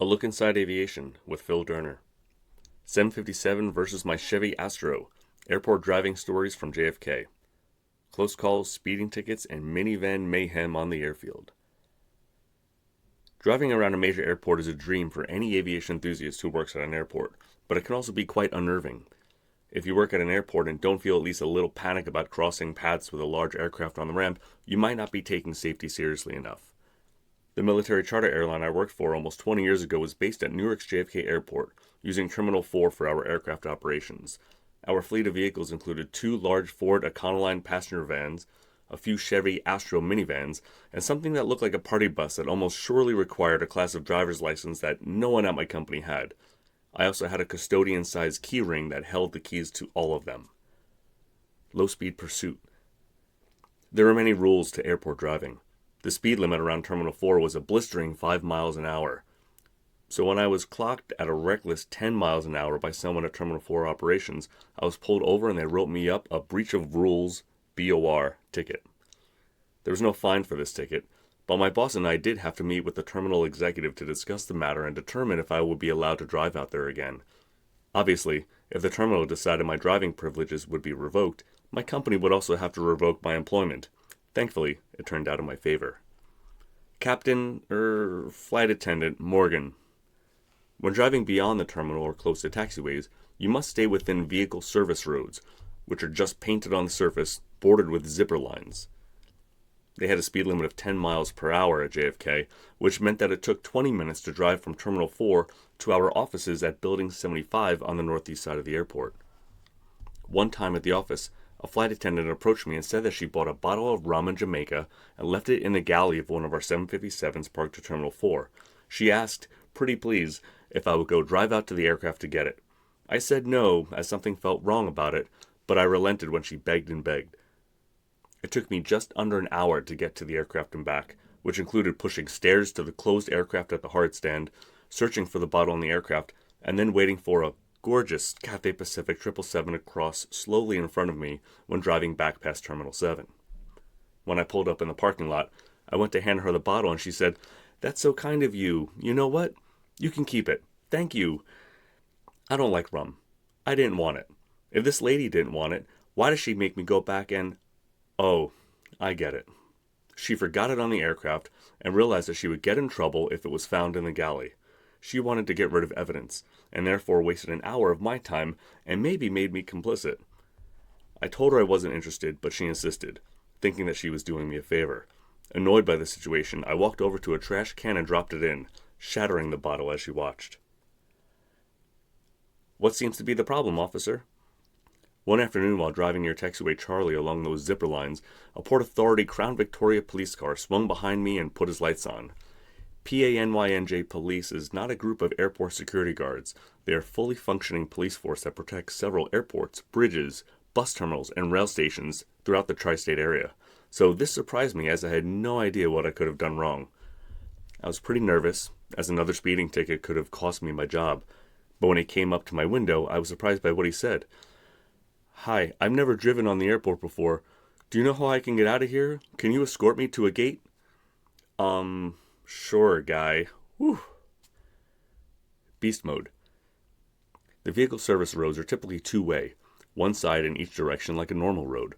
A look inside aviation with Phil Durner. 757 versus my Chevy Astro. Airport driving stories from JFK. Close calls, speeding tickets, and minivan mayhem on the airfield. Driving around a major airport is a dream for any aviation enthusiast who works at an airport, but it can also be quite unnerving. If you work at an airport and don't feel at least a little panic about crossing paths with a large aircraft on the ramp, you might not be taking safety seriously enough. The military charter airline I worked for almost 20 years ago was based at Newark's JFK Airport, using Terminal 4 for our aircraft operations. Our fleet of vehicles included 2 large Ford Econoline passenger vans, a few Chevy Astro minivans, and something that looked like a party bus that almost surely required a class of driver's license that no one at my company had. I also had a custodian-sized key ring that held the keys to all of them. Low-speed pursuit. There are many rules to airport driving. The speed limit around Terminal 4 was a blistering 5 miles an hour. So when I was clocked at a reckless 10 miles an hour by someone at Terminal 4 operations, I was pulled over and they wrote me up a breach of rules, BOR, ticket. There was no fine for this ticket, but my boss and I did have to meet with the terminal executive to discuss the matter and determine if I would be allowed to drive out there again. Obviously, if the terminal decided my driving privileges would be revoked, my company would also have to revoke my employment. Thankfully, it turned out in my favor. Flight attendant, Morgan. When driving beyond the terminal or close to taxiways, you must stay within vehicle service roads, which are just painted on the surface, bordered with zipper lines. They had a speed limit of 10 miles per hour at JFK, which meant that it took 20 minutes to drive from Terminal 4 to our offices at Building 75 on the northeast side of the airport. One time at the office, a flight attendant approached me and said that she bought a bottle of rum in Jamaica and left it in the galley of one of our 757s parked at Terminal 4. She asked, pretty please, if I would go drive out to the aircraft to get it. I said no, as something felt wrong about it, but I relented when she begged and begged. It took me just under an hour to get to the aircraft and back, which included pushing stairs to the closed aircraft at the hard stand, searching for the bottle in the aircraft, and then waiting for a gorgeous Cathay Pacific 777 to cross slowly in front of me when driving back past Terminal 7. When I pulled up in the parking lot, I went to hand her the bottle and she said, "That's so kind of you. You know what? You can keep it. Thank you." I don't like rum. I didn't want it. If this lady didn't want it, why does she make me go back and... Oh, I get it. She forgot it on the aircraft and realized that she would get in trouble if it was found in the galley. She wanted to get rid of evidence, and therefore wasted an hour of my time and maybe made me complicit. I told her I wasn't interested, but she insisted, thinking that she was doing me a favor. Annoyed by the situation, I walked over to a trash can and dropped it in, shattering the bottle as she watched. "What seems to be the problem, officer?" One afternoon while driving near taxiway Charlie along those zipper lines, a Port Authority Crown Victoria police car swung behind me and put his lights on. PANYNJ Police is not a group of airport security guards. They are a fully functioning police force that protects several airports, bridges, bus terminals, and rail stations throughout the tri-state area. So this surprised me as I had no idea what I could have done wrong. I was pretty nervous, as another speeding ticket could have cost me my job. But when he came up to my window, I was surprised by what he said. "Hi, I've never driven on the airport before. Do you know how I can get out of here? Can you escort me to a gate?" Sure, guy. Whew. Beast mode. The vehicle service roads are typically two-way, one side in each direction like a normal road.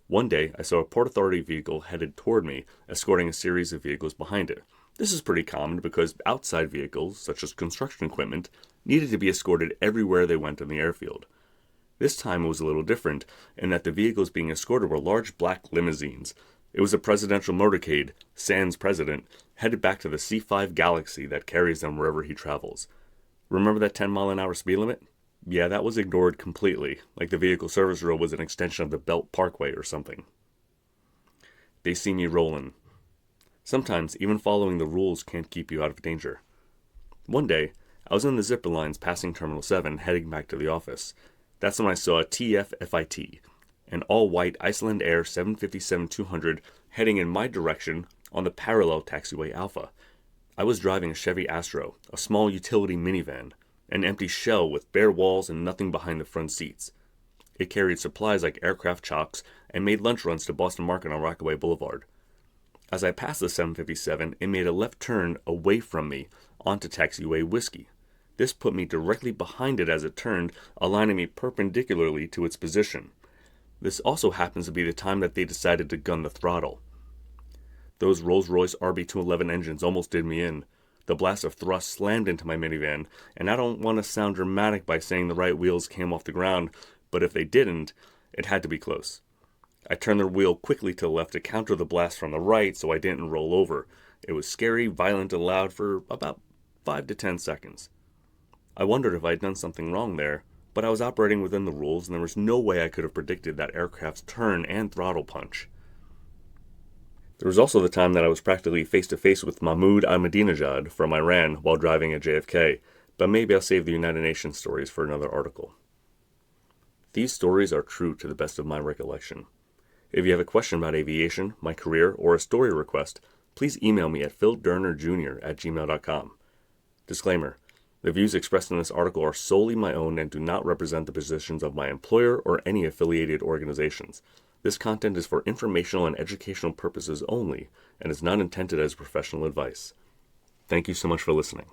One day, I saw a Port Authority vehicle headed toward me, escorting a series of vehicles behind it. This is pretty common because outside vehicles, such as construction equipment, needed to be escorted everywhere they went on the airfield. This time it was a little different, in that the vehicles being escorted were large black limousines. It was a presidential motorcade, sans president, headed back to the C5 Galaxy that carries them wherever he travels. Remember that 10-mile-an-hour speed limit? Yeah, that was ignored completely, like the vehicle service road was an extension of the Belt Parkway or something. They see me rolling. Sometimes, even following the rules can't keep you out of danger. One day, I was in the zipper lines passing Terminal 7, heading back to the office. That's when I saw a TFFIT, an all-white Iceland Air 757-200 heading in my direction on the parallel taxiway Alpha. I was driving a Chevy Astro, a small utility minivan, an empty shell with bare walls and nothing behind the front seats. It carried supplies like aircraft chocks and made lunch runs to Boston Market on Rockaway Boulevard. As I passed the 757, it made a left turn away from me onto taxiway whiskey. This put me directly behind it as it turned, aligning me perpendicularly to its position. This also happens to be the time that they decided to gun the throttle. Those Rolls-Royce RB211 engines almost did me in. The blast of thrust slammed into my minivan, and I don't want to sound dramatic by saying the right wheels came off the ground, but if they didn't, it had to be close. I turned the wheel quickly to the left to counter the blast from the right so I didn't roll over. It was scary, violent, and loud for about 5 to 10 seconds. I wondered if I had done something wrong there, but I was operating within the rules and there was no way I could have predicted that aircraft's turn and throttle punch. There was also the time that I was practically face-to-face with Mahmoud Ahmadinejad from Iran while driving at JFK, but maybe I'll save the United Nations stories for another article. These stories are true to the best of my recollection. If you have a question about aviation, my career, or a story request, please email me at phildurnerjr@gmail.com. Disclaimer: the views expressed in this article are solely my own and do not represent the positions of my employer or any affiliated organizations. This content is for informational and educational purposes only and is not intended as professional advice. Thank you so much for listening.